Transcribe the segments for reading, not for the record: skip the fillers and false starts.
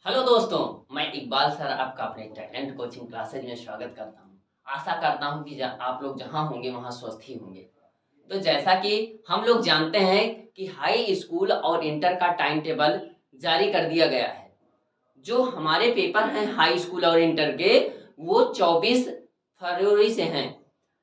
Hello दोस्तों, मैं Iqbal sir आपका अपने टैलेंट कोचिंग क्लासेज में स्वागत करता हूं। आशा करता हूं कि आप लोग जहां होंगे वहां स्वस्थ ही होंगे। तो जैसा कि हम लोग जानते हैं कि हाई स्कूल और इंटर का टाइम टेबल जारी कर दिया गया है। जो हमारे पेपर हैं हाई स्कूल और इंटर के, वो 24 फरवरी से हैं।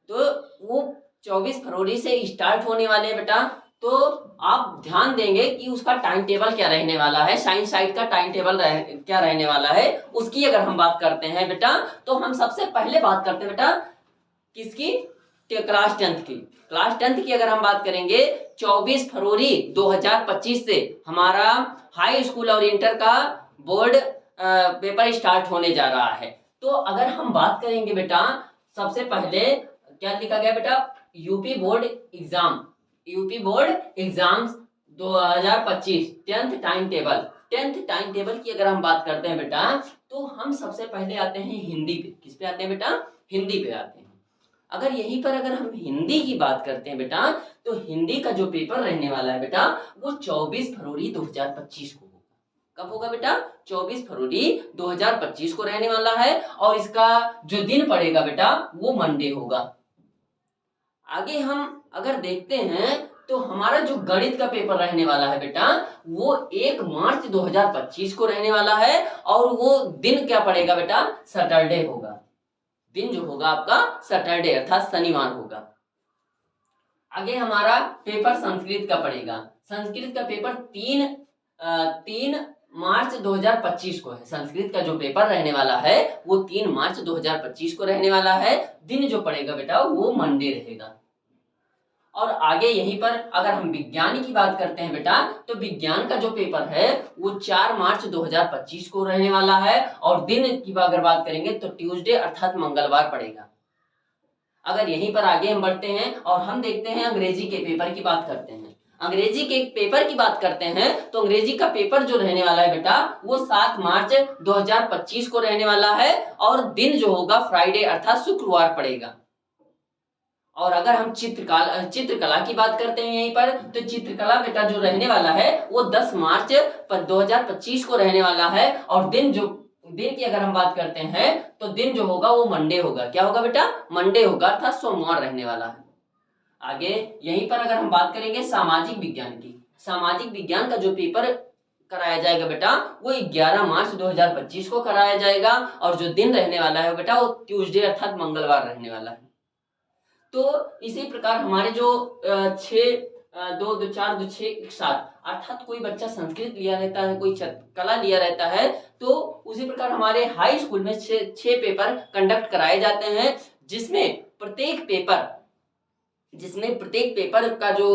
तो वो 24 फरवरी से स्टार्ट होने वाले हैं बेटा। तो आप ध्यान देंगे कि उसका टाइम टेबल क्या रहने वाला है, साइंस साइड का टाइम टेबल क्या रहने वाला है, उसकी अगर हम बात करते हैं बेटा, तो हम सबसे पहले बात करते हैं बेटा किसकी? क्लास 10th की। क्लास 10th की अगर हम बात करेंगे 24 फरवरी 2025 से हमारा हाई स्कूल और इंटर का बोर्ड पेपर स्टार्ट होने जा रहा है। तो अगर हम बात करेंगे बेटा, सबसे पहले क्या लिखा गया बेटा? UP board exam, UP board exams 2025 10th time table. 10th time table की अगर हम बात करते हैं बेटा, तो हम सबसे पहले आते हैं हिंदी पे। किस पे आते हैं बेटा? हिंदी पे आते हैं। अगर यहीं पर अगर हम हिंदी की बात करते हैं बेटा, तो हिंदी का जो पेपर रहने वाला है बेटा, वो 24 फरवरी 2025 को होगा। कब होगा बेटा? 24 फरवरी 2025 को रहने वाला है। और इसका जो दिन पड़ेगा बेटा, वो मंडे होगा। आगे हम अगर देखते हैं, तो हमारा जो गणित का पेपर रहने वाला है बेटा, वो 1 मार्च 2025 को रहने वाला है। और वो दिन क्या पड़ेगा बेटा? सैटरडे होगा। दिन जो होगा आपका सैटरडे अर्थात शनिवार होगा। आगे हमारा पेपर संस्कृत का पड़ेगा। संस्कृत का पेपर 3 मार्च 2025 को है। संस्कृत का जो पेपर रहने वाला है वो 3 मार्च 2025 को रहने वाला है। दिन जो पड़ेगा बेटा वो मंडे रहेगा। और आगे यहीं पर अगर हम विज्ञान की बात करते हैं बेटा, तो विज्ञान का जो पेपर है वो 4 मार्च 2025 को रहने वाला है। और दिन की अगर बात करेंगे तो ट्यूसडे अर्थात मंगलवार पड़ेगा। अगर यहीं पर आगे हम बढ़ते हैं और हम देखते हैं अंग्रेजी के पेपर की बात करते हैं। अंग्रेजी के पेपर की बात करते हैं, तो अंग्रेजी का पेपर जो रहने वाला है बेटा, वो 7 मार्च 2025 को रहने वाला है। और दिन जो होगा फ्राइडे अर्थात शुक्रवार पड़ेगा। और अगर हम चित्रकला की बात करते हैं यहीं पर, तो चित्रकला बेटा जो रहने वाला है वो 10 मार्च 2025 को रहने वाला है। और दिन की अगर हम बात करते हैं, तो दिन जो होगा वो मंडे होगा। क्या होगा बेटा? मंडे होगा अर्थात सोमवार रहने वाला है। आगे यहीं पर अगर हम बात करेंगे सामाजिक विज्ञान की, सामाजिक विज्ञान का जो पेपर कराया जाएगा बेटा, वो 11 मार्च 2025 को कराया जाएगा। और जो दिन रहने वाला है बेटा, वो ट्यूसडे अर्थात मंगलवार रहने वाला है। तो इसी प्रकार हमारे जो 2 2 4 2 6 7 अर्थात कोई बच्चा संस्कृत लिया रहता है, कोई कला लिया रहता है, तो उसी प्रकार हमारे हाई स्कूल में 6 पेपर कंडक्ट कराए जाते हैं। जिसमें प्रत्येक पेपर का जो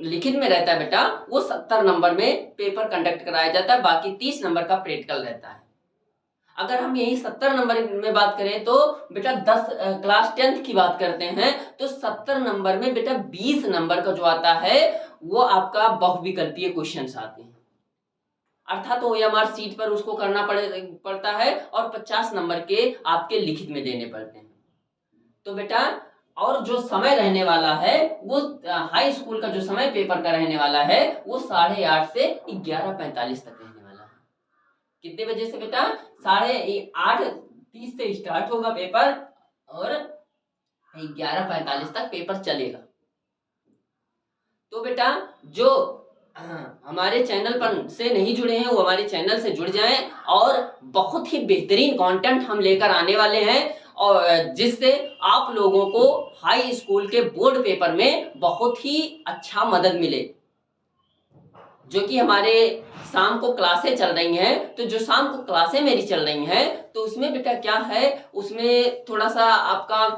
लिखित में रहता है बेटा, वो 70 नंबर में पेपर कंडक्ट कराया जाता है। बाकी 30 नंबर का प्रैक्टिकल रहता है। अगर हम यही 70 नंबर में बात करें, तो बेटा क्लास 10th की बात करते हैं, तो 70 नंबर में बेटा 20 नंबर का जो आता है वो आपका बहुविकल्पीय क्वेश्चन आते हैं। अर्थात OMR सीट पर उसको करना पड़ता है। और 50 नंबर के आपके लिखित में देने पड़ते हैं। तो बेटा और जो समय रहने वाला है, वो हाई स्कूल का जो समय पेपर का रहने वाला है, वो 8:30 से 11:45 तक रहने वाला है। कितने बजे से बेटा? 8:30 से स्टार्ट होगा पेपर और 11:45 तक पेपर चलेगा। तो बेटा जो हमारे चैनल पर से नहीं जुड़े हैं, वो हमारे चैनल से जुड़ जाएं। और बहुत ही बेहतरीन कंटेंट हम लेकर आने वाले हैं, और जिससे आप लोगों को हाई स्कूल के बोर्ड पेपर में बहुत ही अच्छा मदद मिले। जो कि हमारे शाम को क्लासें चल रही हैं, तो जो शाम को क्लासें मेरी चल रही हैं, तो उसमें बेटा क्या है, उसमें थोड़ा सा आपका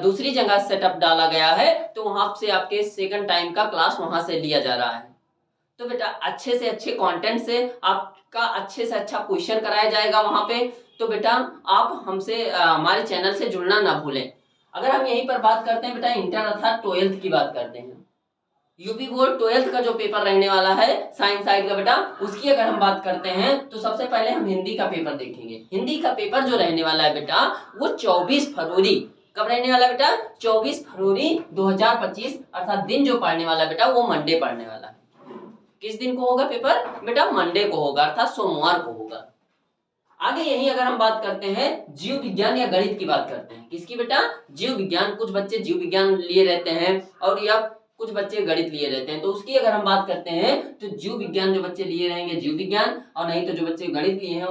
दूसरी जगह सेटअप डाला गया है। तो वहां से आपके सेकंड टाइम का क्लास वहां से लिया जा रहा है। तो बेटा अच्छे से अच्छे कंटेंट से आपका अच्छे से अच्छा क्वेश्चन कराया जाएगा वहां पे। तो बेटा आप हमसे हमारे चैनल से जुड़ना ना भूलें। अगर हम यहीं पर बात करते हैं बेटा इंटर अर्थात 12th की बात करते हैं, यूपी बोर्ड 12th का जो पेपर रहने वाला है साइंस साइड का बेटा, उसकी अगर हम बात करते हैं, तो सबसे पहले हम हिंदी का पेपर देखेंगे। हिंदी का पेपर जो रहने वाला है बेटा, वो 24 फरवरी कब रहने वाला बेटा? 24 फरवरी 2025 अर्थात दिन जो पढ़ने वाला बेटा, वो मंडे पढ़ने वाला है। किस दिन को होगा पेपर बेटा? मंडे को होगा, अर्थात सोमवार को होगा। आगे यही अगर हम बात करते हैं जीव विज्ञान या गणित की बात करते हैं, किसकी बेटा? जीव विज्ञान। कुछ बच्चे जीव विज्ञान लिए रहते हैं और या कुछ बच्चे गणित लिए रहते हैं, तो उसकी अगर हम बात करते हैं तो जीव विज्ञान जो बच्चे लिए रहेंगे जीव विज्ञान, और नहीं तो जो बच्चे गणित लिए हैं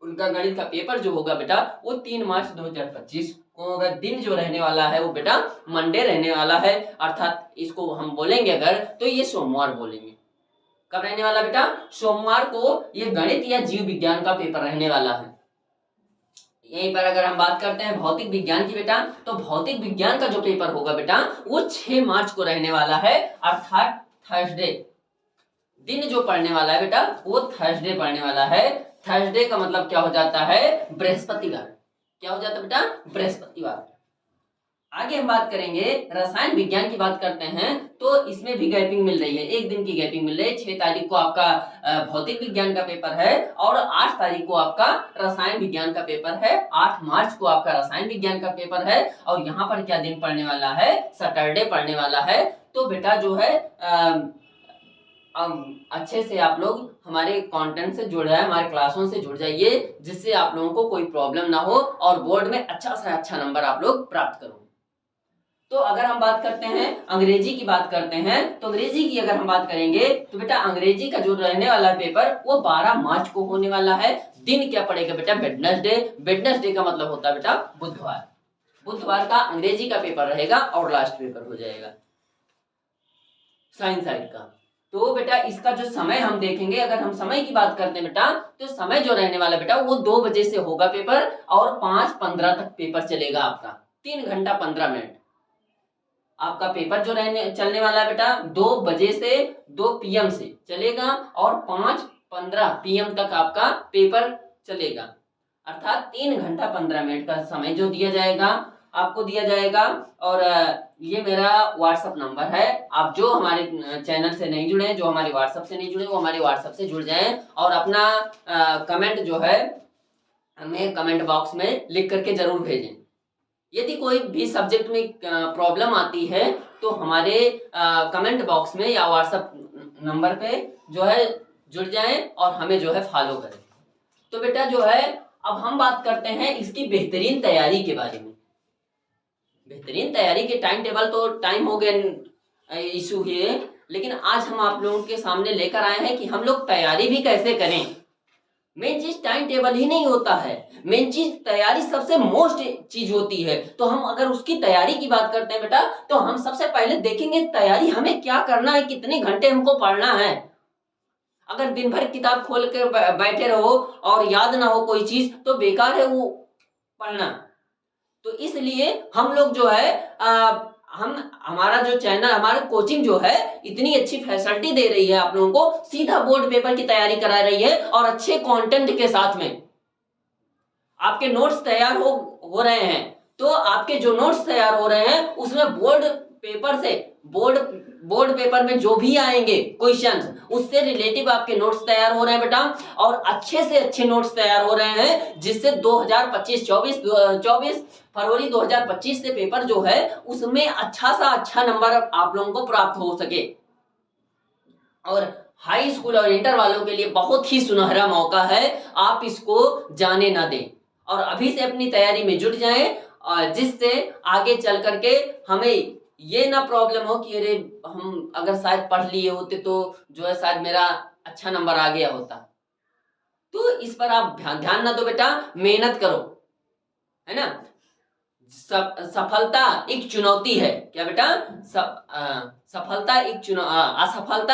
उनका गणित का पेपर जो होगा बेटा वो 3 मार्च 2025 को होगा। दिन जो रहने वाला है वो बेटा मंडे रहने वाला है, अर्थात इसको हम बोलेंगे अगर तो ये सोमवार बोलेंगे। कब रहने वाला बेटा? सोमवार को ये गणित या जीव विज्ञान का पेपर रहने वाला है। यहीं पर अगर हम बात करते हैं भौतिक विज्ञान की बेटा, तो भौतिक विज्ञान का जो पेपर होगा बेटा वो 6 मार्च को रहने वाला है, अर्थात थर्सडे। दिन जो पढ़ने वाला है बेटा वो थर्सडे पढ़ने वाला है। थर्सडे का मतलब क्या हो जाता है? बृहस्पतिवार। क्या हो जाता है बेटा? बृहस्पतिवार। आगे हम बात करेंगे रसायन विज्ञान की बात करते हैं, तो इसमें भी गैपिंग मिल रही है, एक दिन की गैपिंग मिल रही है। 6 तारीख को आपका भौतिक विज्ञान का पेपर है और 8 तारीख को आपका रसायन विज्ञान का पेपर है। 8 मार्च को आपका रसायन विज्ञान का पेपर है और यहाँ पर क्या दिन पढ़ने वाला है? सैटरडे पढ़ने वाला है। तो बेटा जो है अच्छे से आप लोग हमारे कंटेंट से जुड़ जाए, हमारे क्लासों से जुड़ जाइए, जिससे आप लोगों को कोई प्रॉब्लम ना हो और बोर्ड में अच्छा से अच्छा नंबर आप लोग प्राप्त करो। तो अगर हम बात करते हैं अंग्रेजी की बात करते हैं, तो अंग्रेजी की अगर हम बात करेंगे तो बेटा अंग्रेजी का जो रहने वाला पेपर वो 12 मार्च को होने वाला है। दिन क्या पड़ेगा बेटा? वेडनेसडे। वेडनेसडे का मतलब होता है बेटा बुधवार। बुधवार का अंग्रेजी का पेपर रहेगा और लास्ट पेपर हो जाएगा साइंस साइड का। तो बेटा इसका जो समय हम देखेंगे, अगर हम समय की बात करते हैं बेटा, तो समय जो रहने वाला बेटा वो 2 बजे से होगा पेपर और 5:15 तक पेपर चलेगा आपका। 3 घंटा 15 मिनट आपका पेपर जो रहने चलने वाला है बेटा 2 बजे से 2 PM से चलेगा और 5:15 PM तक आपका पेपर चलेगा, अर्थात 3 घंटा 15 मिनट का समय जो दिया जाएगा आपको दिया जाएगा। और ये मेरा व्हाट्सअप नंबर है। आप जो हमारे चैनल से नहीं जुड़े हैं, जो हमारे व्हाट्सअप से नहीं जुड़े, वो हमारे व्हाट्सअप से जुड़ जाएं और अपना कमेंट जो है हमें कमेंट बॉक्स में लिख करके जरूर भेजें। यदि कोई भी सब्जेक्ट में प्रॉब्लम आती है तो हमारे कमेंट बॉक्स में या व्हाट्सएप नंबर पे जो है जुड़ जाएं और हमें जो है फॉलो करें। तो बेटा जो है अब हम बात करते हैं इसकी बेहतरीन तैयारी के बारे में। बेहतरीन तैयारी के टाइम टेबल तो टाइम हो गया इशू है, लेकिन आज हम आप लोगों के सामने लेकर आए हैं कि हम लोग तैयारी भी कैसे करें। मेन चीज टाइम टेबल ही नहीं होता है, मेन चीज तैयारी सबसे मोस्ट चीज होती है। तो हम अगर उसकी तैयारी की बात करते हैं बेटा, तो हम सबसे पहले देखेंगे तैयारी हमें क्या करना है, कितने घंटे हमको पढ़ना है। अगर दिन भर किताब खोल कर बैठे रहो और याद ना हो कोई चीज तो बेकार है वो पढ़ना। तो इसलिए हम लोग जो है हमारा जो चैनल, हमारा कोचिंग जो है इतनी अच्छी फैसिलिटी दे रही है आप लोगों को, सीधा बोर्ड पेपर की तैयारी करा रही है और अच्छे कंटेंट के साथ में आपके नोट्स तैयार हो रहे हैं। तो आपके जो नोट्स तैयार हो रहे हैं उसमें बोर्ड पेपर में जो भी आएंगे क्वेश्चंस उससे रिलेटिव आपके नोट्स तैयार हो रहे हैं बेटा, और अच्छे से अच्छे नोट्स तैयार हो रहे हैं, जिससे 24 फरवरी 2025 से पेपर जो है उसमें अच्छा सा अच्छा नंबर आप लोगों को प्राप्त हो सके। और हाई स्कूल और इंटर वालों के लिए बहुत ही सुनहरा मौका है, आप इसको जाने ना दें और अभी से अपनी तैयारी में जुट जाएं, जिससे आगे चल करके हमें ये ना प्रॉब्लम हो कि अरे हम अगर शायद पढ़ लिए होते तो जो है शायद मेरा अच्छा नंबर आ गया होता। तो इस पर आप ध्यान ना दो बेटा, मेहनत करो, है ना। सफलता एक चुनौती है। क्या बेटा? असफलता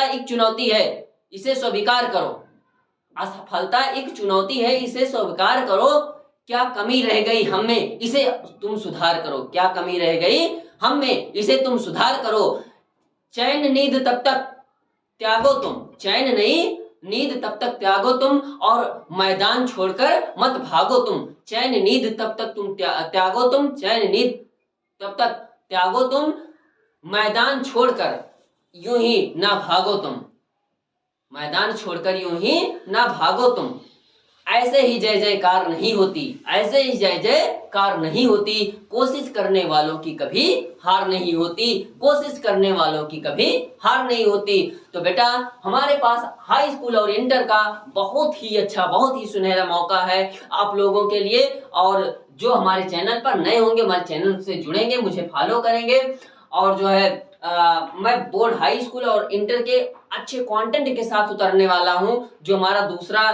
एक चुनौती है, इसे स्वीकार करो। असफलता एक चुनौती है, इसे स्वीकार करो। क्या कमी रह गई हम में, इसे तुम सुधार करो। क्या कमी रह गई हम में, इसे तुम सुधार करो। चैन नींद तब तक त्यागो तुम, चैन नहीं नींद तब तक त्यागो तुम, और मैदान छोड़कर मत भागो तुम। चैन नींद तब तक तुम त्यागो तुम, चैन नींद तब तक त्यागो तुम, मैदान छोड़कर यूं ही ना भागो तुम, मैदान छोड़कर यूं ही ना भागो तुम। ऐसे ही जय जयकार नहीं होती, ऐसे ही जय जयकार नहीं होती। कोशिश करने वालों की कभी हार नहीं होती, कोशिश करने वालों की कभी हार नहीं होती। तो बेटा हमारे पास हाई स्कूल और इंटर का बहुत ही अच्छा, बहुत ही सुनहरा मौका है आप लोगों के लिए। और जो हमारे चैनल पर नए होंगे, हमारे चैनल से जुड़ेंगे, मुझे फॉलो करेंगे, और जो है मैं बोर्ड, हाई स्कूल और इंटर के अच्छे कंटेंट के साथ उतरने वाला हूं। जो हमारा दूसरा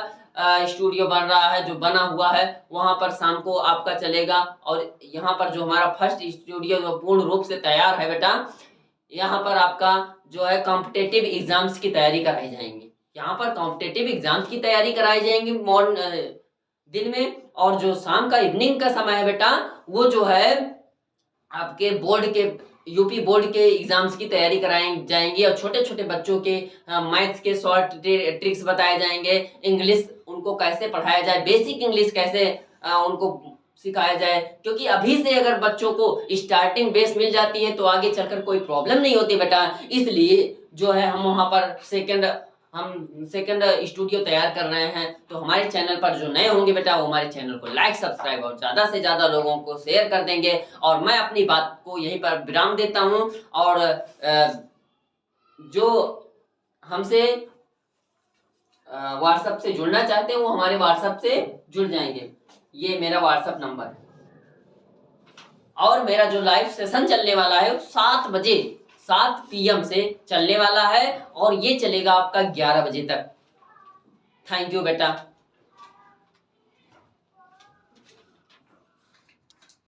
स्टूडियो बन रहा है, जो बना हुआ है, वहां पर शाम को आपका चलेगा। और यहाँ पर जो हमारा फर्स्ट स्टूडियो जो पूर्ण रूप से तैयार है बेटा, यहाँ पर आपका जो है कॉम्पिटेटिव एग्जाम्स की तैयारी कराई जाएंगी। यहाँ पर कॉम्पिटेटिव एग्जाम्स की तैयारी कराई जाएंगी दिन में। और जो शाम का इवनिंग का समय है बेटा, वो जो है आपके बोर्ड के, यूपी बोर्ड के एग्जाम्स की तैयारी कराई जाएंगी। और छोटे छोटे बच्चों के मैथ्स के शॉर्ट ट्रिक्स बताए जाएंगे, इंग्लिश उनको कैसे पढ़ाया जाए, बेसिक इंग्लिश कैसे उनको सिखाया जाए। क्योंकि अभी से अगर बच्चों को स्टार्टिंग बेस मिल जाती है तो आगे चलकर कोई प्रॉब्लम नहीं होती बेटा। इसलिए जो है हम वहाँ पर सेकंड स्टूडियो तैयार कर रहे हैं। तो हमारे चैनल पर जो नए होंगे बेटा, वो हमारे चैनल को लाइक, सब्सक्राइब और ज़्यादा से ज़्यादा लोगों को शेयर कर देंगे। और मैं अपनी बात को यहीं पर विराम देता हूँ। और जो हमसे व्हाट्सएप से जुड़ना चाहते हैं वो हमारे व्हाट्सएप से जुड़ जाएंगे। ये मेरा व्हाट्सएप नंबर है। और मेरा जो लाइव सेशन चलने वाला है 7 PM से चलने वाला है, और ये चलेगा आपका 11 बजे तक। थैंक यू बेटा।